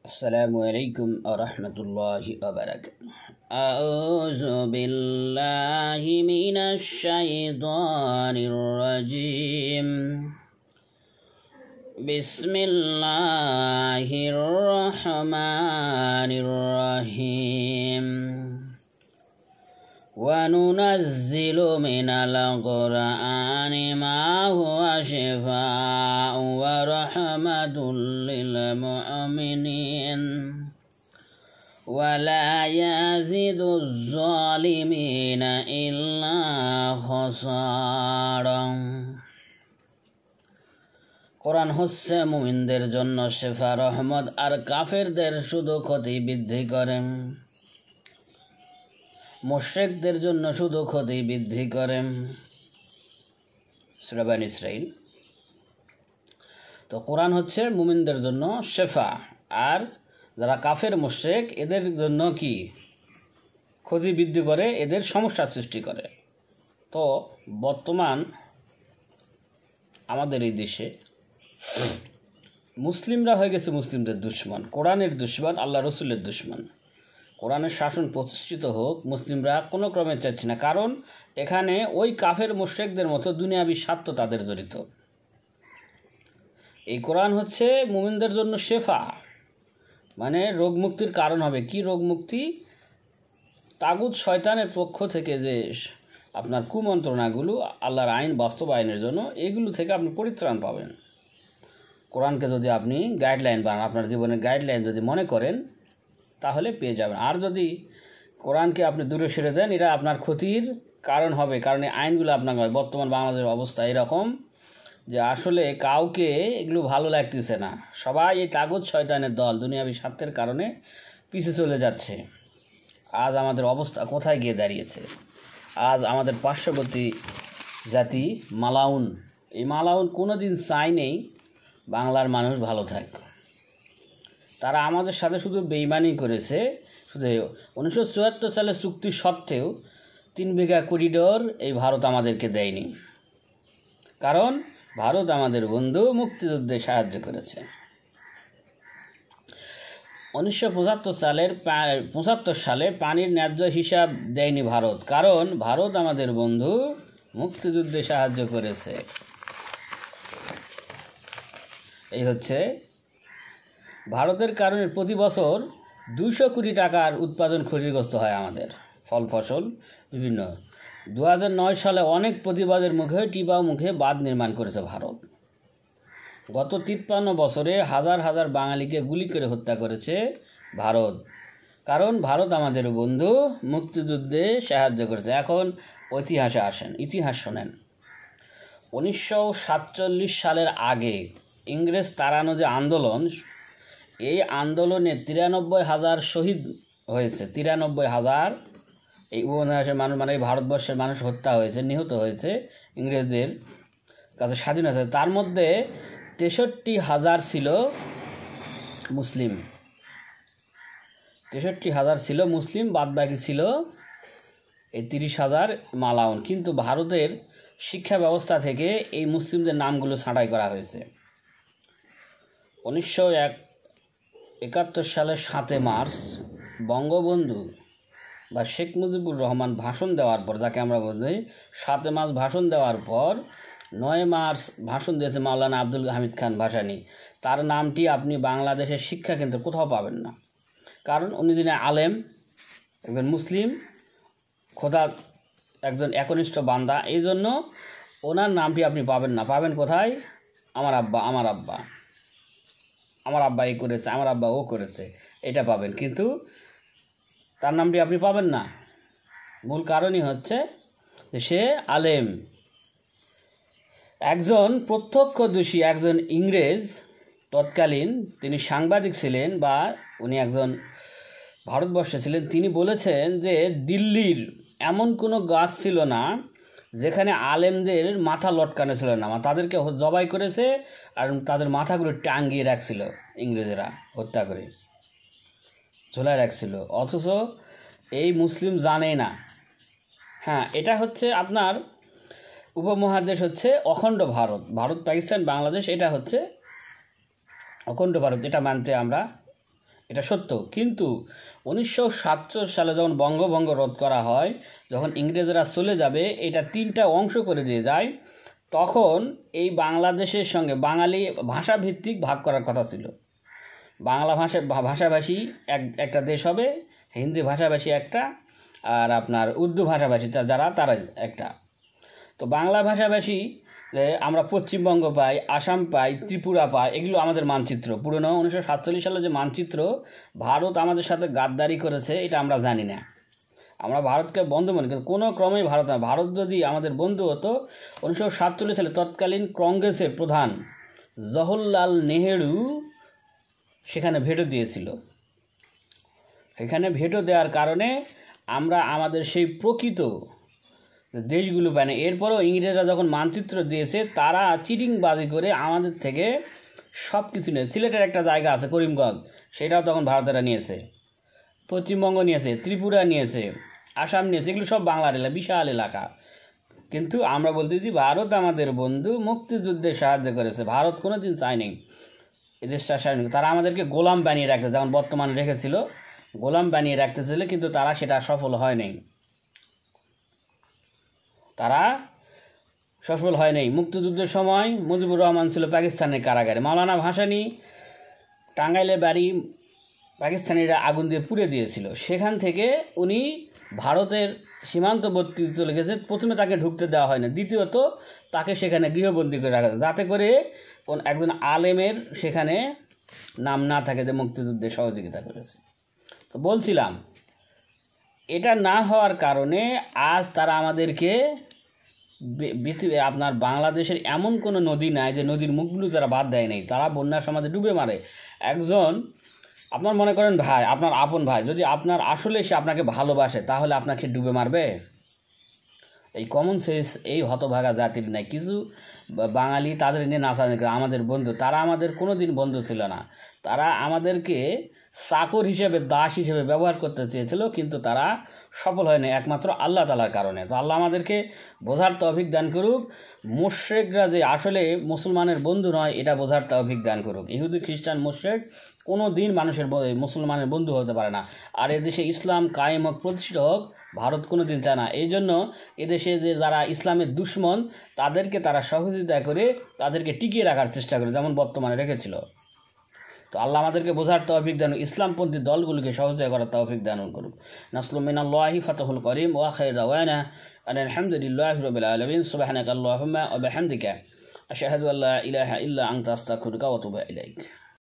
السلام عليكم ورحمة الله وبركاته. أعوذ بالله من الشيطان الرجيم. بسم الله الرحمن الرحيم. وننزل من القرآن ما هو شفاء ورحمة للمؤمنين ولا يزيد الظالمين إلا خسارا। কোরআন হচ্ছে মুমিনদের জন্য শেফা, রহমত, আর কাফেরদের শুধু ক্ষতি বৃদ্ধি করে। মুশরিকদের জন্য শুধু ক্ষতি বৃদ্ধি করে। সূরা বনী ইসরাঈল। তো কোরআন হচ্ছে মুমিনদের জন্য শেফা, আর যারা কাফের মুশরিক এদের জন্য কি ক্ষতি বৃদ্ধি করে, এদের সমস্যা সৃষ্টি করে। তো বর্তমান আমাদের এই দেশে মুসলিমরা হয়ে গেছে মুসলিমদের দুশমন, কোরআনের দুশমন, আল্লাহ রসুলের দুশমন। কোরআনের শাসন প্রতিষ্ঠিত হোক, মুসলিমরা কোনো ক্রমে চাচ্ছে না, কারণ এখানে ওই কাফের মুশরিকদের মতো দুনিয়াবী স্বার্থ তাদের জড়িত। এই কোরআন হচ্ছে মুমিনদের জন্য শেফা, মানে রোগ মুক্তির কারণ হবে। কি রোগ মুক্তি? তাগুত শয়তানের পক্ষ থেকে যে আপনার কুমন্ত্রণাগুলো, আল্লাহর আইন বাস্তবায়নের জন্য, এগুলো থেকে আপনি পরিত্রাণ পাবেন। কোরআনকে যদি আপনি গাইডলাইন বানান, আপনার জীবনের গাইডলাইন যদি মনে করেন, তাহলে পেয়ে যাবেন। আর যদি কোরআনকে আপনি দূরে সরে দেন, এরা আপনার ক্ষতির কারণ হবে। কারণ এই আইনগুলো আপনার বর্তমান বাংলাদেশের অবস্থা এরকম যে আসলে কাউকে এগুলো ভালো লাগতেছে না। সবাই এই তাগুত শয়তানের দল দুনিয়াবী স্বার্থের কারণে পিছিয়ে চলে যাচ্ছে। আজ আমাদের অবস্থা কোথায় গিয়ে দাঁড়িয়েছে? আজ আমাদের পার্শ্ববর্তী জাতি মালাউন, এই মালাউন কোনো দিন চাই নেই বাংলার মানুষ ভালো থাকে। তারা আমাদের সাথে শুধু বেইমানি করেছে। শুধু 1974 সালে চুক্তি সত্ত্বেও 3 বিঘা করিডোর এই ভারত আমাদেরকে দেয়নি, কারণ ভারত আমাদের বন্ধু, মুক্তিযুদ্ধে সাহায্য করেছে। 1975 সালে পানির ন্যায্য হিসাব দেয়নি ভারত, কারণ ভারত আমাদের বন্ধু, মুক্তিযুদ্ধে সাহায্য করেছে। এই হচ্ছে ভারতের কারণে প্রতি বছর 200 কোটি টাকার উৎপাদন ক্ষতিগ্রস্ত হয় আমাদের, ফল ফসল বিভিন্ন। 2009 সালে অনেক প্রতিবাদের মুখে টিপাও মুখে বাঁধ নির্মাণ করেছে ভারত। গত 53 বছরে হাজার হাজার বাঙালিকে গুলি করে হত্যা করেছে ভারত, কারণ ভারত আমাদের বন্ধু, মুক্তিযুদ্ধে সাহায্য করেছে। এখন ইতিহাসে আসেন, ইতিহাস শোনেন। 1947 সালের আগে ইংরেজ তাড়ানো যে আন্দোলন, এই আন্দোলনে 93,000 শহীদ হয়েছে। 93,000 এই উপমহাদেশের মানুষ, মানে এই ভারতবর্ষের মানুষ হত্যা হয়েছে, নিহত হয়েছে ইংরেজদের কাছে স্বাধীনতা। তার মধ্যে 63,000 ছিল মুসলিম, 63,000 ছিল মুসলিম, বাদবাকি ছিল এই 30,000 মালাউন। কিন্তু ভারতের শিক্ষা ব্যবস্থা থেকে এই মুসলিমদের নামগুলো ছাঁটাই করা হয়েছে। 1971 সালের 7 মার্চ বঙ্গবন্ধু বা শেখ মুজিবুর রহমান ভাষণ দেওয়ার পর, যাকে আমরা বলি 7 মার্চ ভাষণ দেওয়ার পর 9 মার্চ ভাষণ দিয়েছে মাওলানা আব্দুল হামিদ খান ভাসানী। তার নামটি আপনি বাংলাদেশের শিক্ষা কেন্দ্রে কোথাও পাবেন না, কারণ উনি যিনি আলেম, একজন মুসলিম, খোদা একজন একনিষ্ঠ বান্দা, এই জন্য ওনার নামটি আপনি পাবেন না। পাবেন কোথায়? আমার আব্বা, আমার আব্বা, আমার আব্বা এই করেছে, আমার আব্বা ও করেছে, এটা পাবেন, কিন্তু তার নামটি আপনি পাবেন না। মূল কারণই হচ্ছে যে সে আলেম। একজন প্রত্যক্ষদর্শী, একজন ইংরেজ তৎকালীন, তিনি সাংবাদিক ছিলেন বা উনি একজন ভারতবর্ষে ছিলেন, তিনি বলেছেন যে দিল্লির এমন কোনো গাছ ছিল না যেখানে আলেমদের মাথা লটকানো ছিল না। তাদেরকে জবাই করেছে আর তাদের মাথাগুলো টাঙ্গিয়ে রাখছিল, ইংরেজরা হত্যা করে ঝোলায় রাখছিল, অথচ এই মুসলিম জানে না। হ্যাঁ, এটা হচ্ছে আপনার উপমহাদেশ হচ্ছে অখণ্ড ভারত, ভারত পাকিস্তান বাংলাদেশ, এটা হচ্ছে অখণ্ড ভারত, এটা মানতে আমরা এটা সত্য। কিন্তু 1947 সালে যখন বঙ্গভঙ্গ রোধ করা হয়, যখন ইংরেজরা চলে যাবে, এটা 3টা অংশ করে দিয়ে যায়, তখন এই বাংলাদেশের সঙ্গে বাঙালি ভাষাভিত্তিক ভাগ করার কথা ছিল। বাংলা ভাষাভাষী একটা দেশ হবে, হিন্দি ভাষাভাষী একটা, আর আপনার উর্দু ভাষাভাষী যারা তারা একটা। তো বাংলা ভাষাভাষী আমরা পশ্চিমবঙ্গ পাই, আসাম পাই, ত্রিপুরা পাই, এগুলো আমাদের মানচিত্র। পুরনো 1947 সালে যে মানচিত্র, ভারত আমাদের সাথে গাদ্দারি করেছে এটা আমরা জানি না। আমরা ভারতকে বন্ধু মনে করি, কোনো ক্রমেই ভারত যদি আমাদের বন্ধু হতো, 1947 সালে তৎকালীন কংগ্রেসের প্রধান জওহরলাল নেহেরু সেখানে ভেটো দিয়েছিল। সেখানে ভেটো দেওয়ার কারণে আমরা আমাদের সেই প্রকৃত দেশগুলো পাই না। এরপরও ইংরেজরা যখন মানচিত্র দিয়েছে, তারা চিটিংবাজি করে আমাদের থেকে সব কিছু নিয়ে, সিলেটের একটা জায়গা আছে করিমগঞ্জ, সেটাও তখন ভারতেরা নিয়েছে, পশ্চিমবঙ্গ নিয়েছে, ত্রিপুরা নিয়েছে, আসাম নিয়েছে, এগুলো সব বাংলার এলাকা, বিশাল এলাকা। কিন্তু আমরা বলতেছি ভারত আমাদের বন্ধু, মুক্তিযুদ্ধে সাহায্য করেছে, ভারত কোনো দিন চায়নি এই দেশটা স্বাধীন। তারা আমাদেরকে গোলাম বানিয়ে রাখতে, যেমন বর্তমানে রেখেছিল, গোলাম বানিয়ে রাখতেছিল, কিন্তু তারা সেটা সফল হয়নি। মুক্তিযুদ্ধের সময় মুজিবুর রহমান ছিল পাকিস্তানের কারাগারে, মাওলানা ভাসানী টাঙ্গাইলের বাড়ি পাকিস্তানিরা আগুন দিয়ে পুড়ে দিয়েছিল। সেখান থেকে উনি ভারতের সীমান্তবর্তী চলে গেছে। প্রথমে তাকে ঢুকতে দেওয়া হয় না, দ্বিতীয়ত তাকে সেখানে গৃহবন্দী করে রাখা, যাতে করে একজন আলেমের সেখানে নাম না থাকে যে মুক্তিযুদ্ধে সহযোগিতা করেছে। তো বলছিলাম, এটা না হওয়ার কারণে আজ তারা আমাদেরকে আপনার বাংলাদেশের এমন কোনো নদী নাই যে নদীর মুখগুলো তারা বাদ দেয় নেই, তারা বন্যার সমাজে ডুবে মারে। একজন আপনার মনে করেন ভাই, আপনার আপন ভাই, যদি আপনার আসলে সে আপনাকে ভালোবাসে, তাহলে আপনাকে ডুবে মারবে? এই কমন সেন্স এই হতভাগা জাতির নাই। কিছু বাঙালি তাদের নিয়ে নাচানি করে আমাদের বন্ধু, তারা আমাদের কোনো দিন বন্ধু ছিল না। তারা আমাদেরকে চাকর হিসেবে, দাস হিসেবে ব্যবহার করতে চেয়েছিল, কিন্তু তারা সফল হয়নি একমাত্র আল্লাহ তাআলার কারণে। তো আল্লাহ আমাদেরকে বোঝার তৌফিক দান করুক, মুশরিকরা যে আসলে মুসলমানের বন্ধু নয় এটা বোঝার তৌফিক দান করুক। ইহুদি খ্রিস্টান মুশরিক কোনো দিন মুসলমানের বন্ধু হতে পারে না। আর এদেশে ইসলাম কায়েম হোক, প্রতিষ্ঠিত হোক, ভারত কোনো দিন চায় না। এই জন্য এদেশে যে যারা ইসলামের দুশ্মন, তাদেরকে তারা সহযোগিতা করে তাদেরকে টিকিয়ে রাখার চেষ্টা করে, যেমন বর্তমানে রেখেছিল। তো আল্লাহ আমাদেরকে বোঝার তৌফিক দান, ইসলামপন্থী দলগুলোকে সহযোগিতা করার তৌফিক দান করুক। নাসরুম মিনাল্লাহি ফাতহুল করিম ওয়া খায়রু দাওয়ানা আলহামদুলিল্লাহি রাব্বিল আলামিন। সুবহানাকা আল্লাহুম্মা ওয়া বিহামদিকা আশহাদু আল্লা ইলাহা ইল্লা আনতা আস্তাগফিরুকা ওয়া আতুবু ইলাইক।